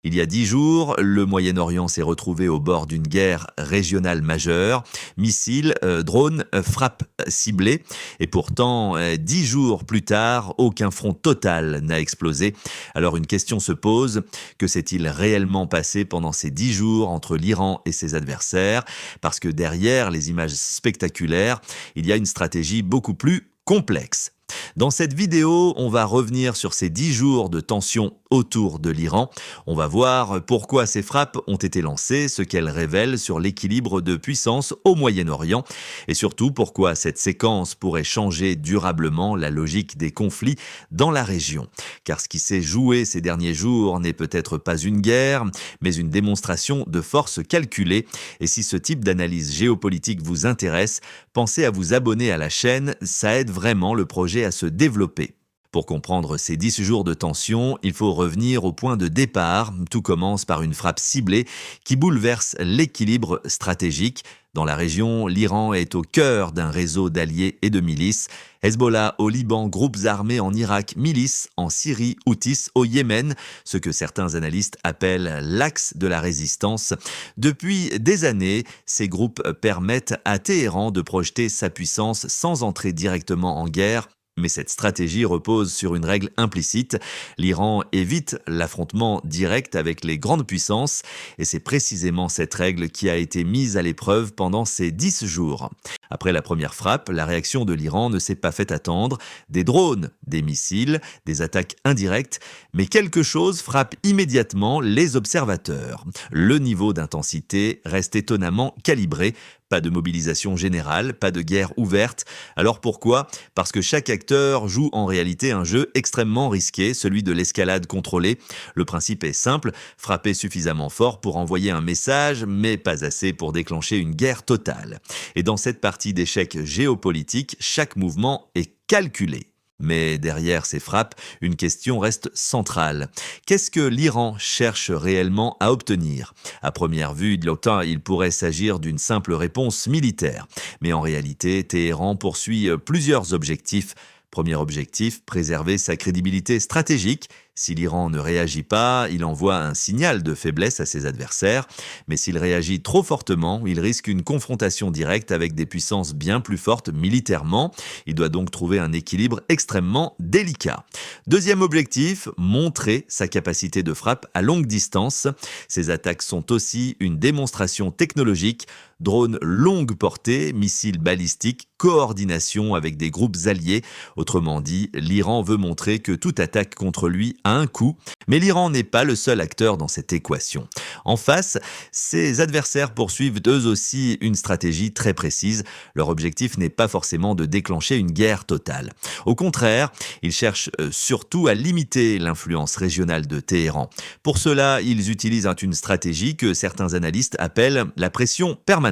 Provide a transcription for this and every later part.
Il y a 10 jours, le Moyen-Orient s'est retrouvé au bord d'une guerre régionale majeure. Missiles, drones, frappes ciblées. Et pourtant, 10 jours plus tard, aucun front total n'a explosé. Alors une question se pose, que s'est-il réellement passé pendant ces 10 jours entre l'Iran et ses adversaires? Parce que derrière les images spectaculaires, il y a une stratégie beaucoup plus complexe. Dans cette vidéo, on va revenir sur ces 10 jours de tension autour de l'Iran. On va voir pourquoi ces frappes ont été lancées, ce qu'elles révèlent sur l'équilibre de puissance au Moyen-Orient et surtout pourquoi cette séquence pourrait changer durablement la logique des conflits dans la région. Car ce qui s'est joué ces derniers jours n'est peut-être pas une guerre, mais une démonstration de force calculée. Et si ce type d'analyse géopolitique vous intéresse, pensez à vous abonner à la chaîne, ça aide vraiment le projet à se développer. Pour comprendre ces 10 jours de tension, il faut revenir au point de départ. Tout commence par une frappe ciblée qui bouleverse l'équilibre stratégique. Dans la région, l'Iran est au cœur d'un réseau d'alliés et de milices. Hezbollah au Liban, groupes armés en Irak, milices en Syrie, Houthis au Yémen, ce que certains analystes appellent l'axe de la résistance. Depuis des années, ces groupes permettent à Téhéran de projeter sa puissance sans entrer directement en guerre. Mais cette stratégie repose sur une règle implicite. L'Iran évite l'affrontement direct avec les grandes puissances et c'est précisément cette règle qui a été mise à l'épreuve pendant ces 10 jours. Après la première frappe, la réaction de l'Iran ne s'est pas fait attendre. Des drones, des missiles, des attaques indirectes, mais quelque chose frappe immédiatement les observateurs. Le niveau d'intensité reste étonnamment calibré. Pas de mobilisation générale, pas de guerre ouverte. Alors pourquoi? Parce que chaque acteur joue en réalité un jeu extrêmement risqué, celui de l'escalade contrôlée. Le principe est simple, frapper suffisamment fort pour envoyer un message, mais pas assez pour déclencher une guerre totale. Et dans cette partie d'échec géopolitique, chaque mouvement est calculé. Mais derrière ces frappes, une question reste centrale. Qu'est-ce que l'Iran cherche réellement à obtenir? À première vue, de l'OTAN, il pourrait s'agir d'une simple réponse militaire. Mais en réalité, Téhéran poursuit plusieurs objectifs. Premier objectif, préserver sa crédibilité stratégique. Si l'Iran ne réagit pas, il envoie un signal de faiblesse à ses adversaires. Mais s'il réagit trop fortement, il risque une confrontation directe avec des puissances bien plus fortes militairement. Il doit donc trouver un équilibre extrêmement délicat. Deuxième objectif, montrer sa capacité de frappe à longue distance. Ces attaques sont aussi une démonstration technologique. Drones longue portée, missiles balistiques, coordination avec des groupes alliés. Autrement dit, l'Iran veut montrer que toute attaque contre lui a un coût. Mais l'Iran n'est pas le seul acteur dans cette équation. En face, ses adversaires poursuivent eux aussi une stratégie très précise. Leur objectif n'est pas forcément de déclencher une guerre totale. Au contraire, ils cherchent surtout à limiter l'influence régionale de Téhéran. Pour cela, ils utilisent une stratégie que certains analystes appellent la pression permanente.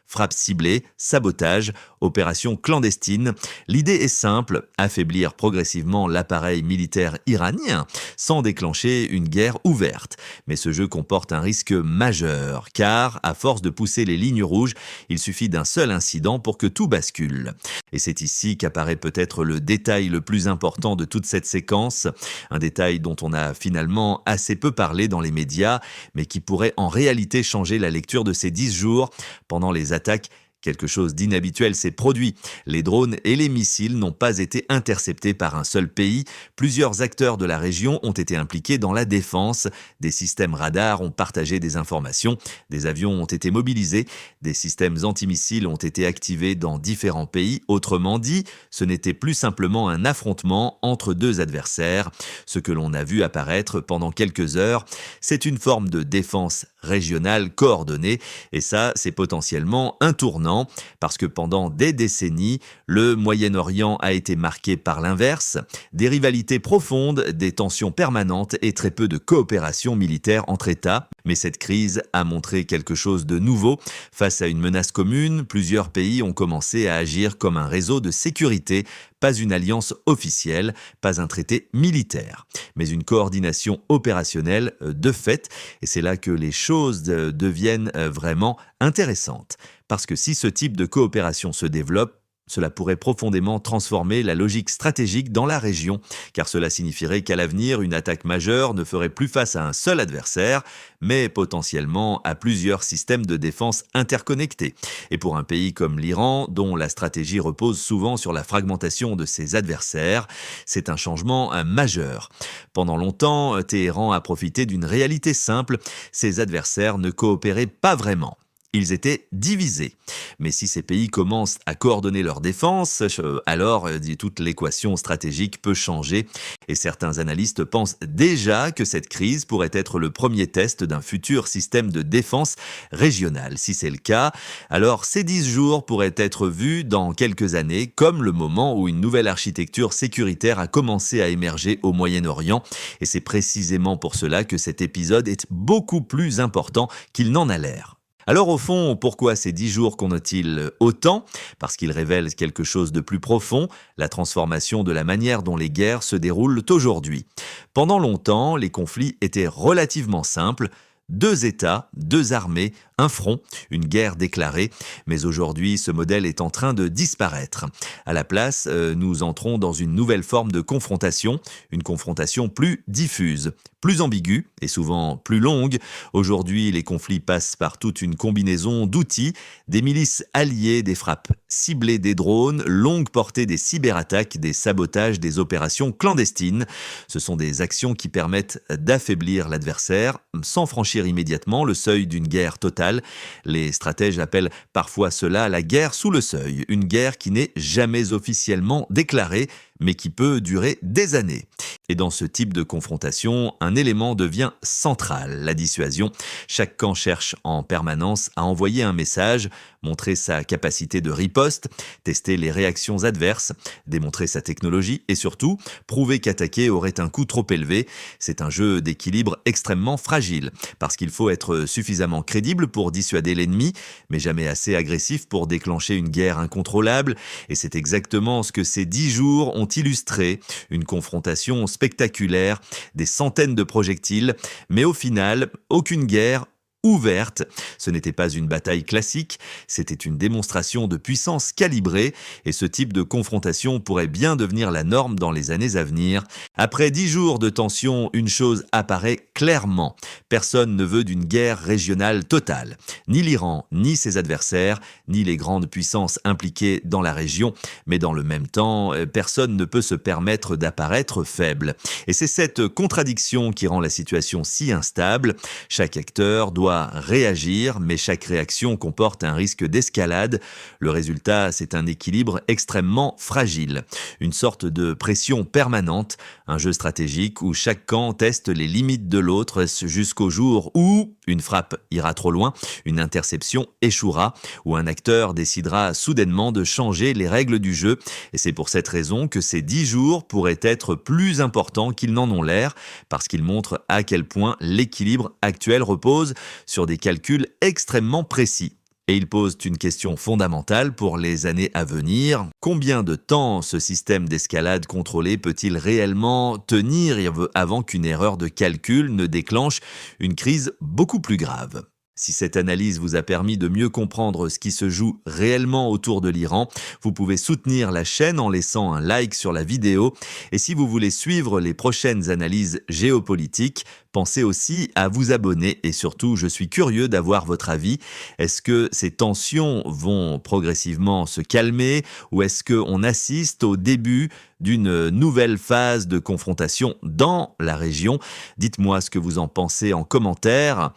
Frappe ciblée, sabotage, opération clandestine. L'idée est simple, affaiblir progressivement l'appareil militaire iranien sans déclencher une guerre ouverte. Mais ce jeu comporte un risque majeur, car à force de pousser les lignes rouges, il suffit d'un seul incident pour que tout bascule. Et c'est ici qu'apparaît peut-être le détail le plus important de toute cette séquence, un détail dont on a finalement assez peu parlé dans les médias, mais qui pourrait en réalité changer la lecture de ces 10 jours. Pendant les attaques, quelque chose d'inhabituel s'est produit. Les drones et les missiles n'ont pas été interceptés par un seul pays. Plusieurs acteurs de la région ont été impliqués dans la défense. Des systèmes radars ont partagé des informations. Des avions ont été mobilisés. Des systèmes antimissiles ont été activés dans différents pays. Autrement dit, ce n'était plus simplement un affrontement entre deux adversaires. Ce que l'on a vu apparaître pendant quelques heures, c'est une forme de défense régionale coordonnée. Et ça, c'est potentiellement un tournant. Parce que pendant des décennies, le Moyen-Orient a été marqué par l'inverse, des rivalités profondes, des tensions permanentes et très peu de coopération militaire entre États. Mais cette crise a montré quelque chose de nouveau. Face à une menace commune, plusieurs pays ont commencé à agir comme un réseau de sécurité, pas une alliance officielle, pas un traité militaire, mais une coordination opérationnelle de fait. Et c'est là que les choses deviennent vraiment intéressantes. Parce que si ce type de coopération se développe, Cela pourrait profondément transformer la logique stratégique dans la région, car cela signifierait qu'à l'avenir, une attaque majeure ne ferait plus face à un seul adversaire, mais potentiellement à plusieurs systèmes de défense interconnectés. Et pour un pays comme l'Iran, dont la stratégie repose souvent sur la fragmentation de ses adversaires, c'est un changement majeur. Pendant longtemps, Téhéran a profité d'une réalité simple, ses adversaires ne coopéraient pas vraiment. Ils étaient divisés. Mais si ces pays commencent à coordonner leur défense, alors toute l'équation stratégique peut changer. Et certains analystes pensent déjà que cette crise pourrait être le premier test d'un futur système de défense régional. Si c'est le cas, alors ces 10 jours pourraient être vus dans quelques années comme le moment où une nouvelle architecture sécuritaire a commencé à émerger au Moyen-Orient. Et c'est précisément pour cela que cet épisode est beaucoup plus important qu'il n'en a l'air. Alors au fond, pourquoi ces 10 jours comptent-ils autant? Parce qu'ils révèlent quelque chose de plus profond, la transformation de la manière dont les guerres se déroulent aujourd'hui. Pendant longtemps, les conflits étaient relativement simples. 2 États, 2 armées, un front, une guerre déclarée. Mais aujourd'hui, ce modèle est en train de disparaître. À la place, nous entrons dans une nouvelle forme de confrontation, une confrontation plus diffuse, plus ambiguë et souvent plus longue. Aujourd'hui, les conflits passent par toute une combinaison d'outils, des milices alliées, des frappes ciblées des drones, longue portée des cyberattaques, des sabotages, des opérations clandestines. Ce sont des actions qui permettent d'affaiblir l'adversaire sans franchir immédiatement le seuil d'une guerre totale. Les stratèges appellent parfois cela la guerre sous le seuil, une guerre qui n'est jamais officiellement déclarée, mais qui peut durer des années. Et dans ce type de confrontation, un élément devient central, la dissuasion. Chaque camp cherche en permanence à envoyer un message, montrer sa capacité de riposte, tester les réactions adverses, démontrer sa technologie et surtout, prouver qu'attaquer aurait un coût trop élevé. C'est un jeu d'équilibre extrêmement fragile, parce qu'il faut être suffisamment crédible pour dissuader l'ennemi, mais jamais assez agressif pour déclencher une guerre incontrôlable. Et c'est exactement ce que ces 10 jours ont illustré, une confrontation spectaculaire, des centaines de projectiles, mais au final, aucune guerre ouverte. Ce n'était pas une bataille classique, c'était une démonstration de puissance calibrée et ce type de confrontation pourrait bien devenir la norme dans les années à venir. Après 10 jours de tension, une chose apparaît clairement. Personne ne veut d'une guerre régionale totale. Ni l'Iran, ni ses adversaires, ni les grandes puissances impliquées dans la région. Mais dans le même temps, personne ne peut se permettre d'apparaître faible. Et c'est cette contradiction qui rend la situation si instable. Chaque acteur doit réagir, mais chaque réaction comporte un risque d'escalade. Le résultat, c'est un équilibre extrêmement fragile. Une sorte de pression permanente, un jeu stratégique où chaque camp teste les limites de l'autre jusqu'au jour où une frappe ira trop loin, une interception échouera, ou un acteur décidera soudainement de changer les règles du jeu. Et c'est pour cette raison que ces 10 jours pourraient être plus importants qu'ils n'en ont l'air, parce qu'ils montrent à quel point l'équilibre actuel repose sur des calculs extrêmement précis. Et ils posent une question fondamentale pour les années à venir. Combien de temps ce système d'escalade contrôlé peut-il réellement tenir avant qu'une erreur de calcul ne déclenche une crise beaucoup plus grave ? Si cette analyse vous a permis de mieux comprendre ce qui se joue réellement autour de l'Iran, vous pouvez soutenir la chaîne en laissant un like sur la vidéo. Et si vous voulez suivre les prochaines analyses géopolitiques, pensez aussi à vous abonner. Et surtout, je suis curieux d'avoir votre avis. Est-ce que ces tensions vont progressivement se calmer ou est-ce qu'on assiste au début d'une nouvelle phase de confrontation dans la région? Dites-moi ce que vous en pensez en commentaire.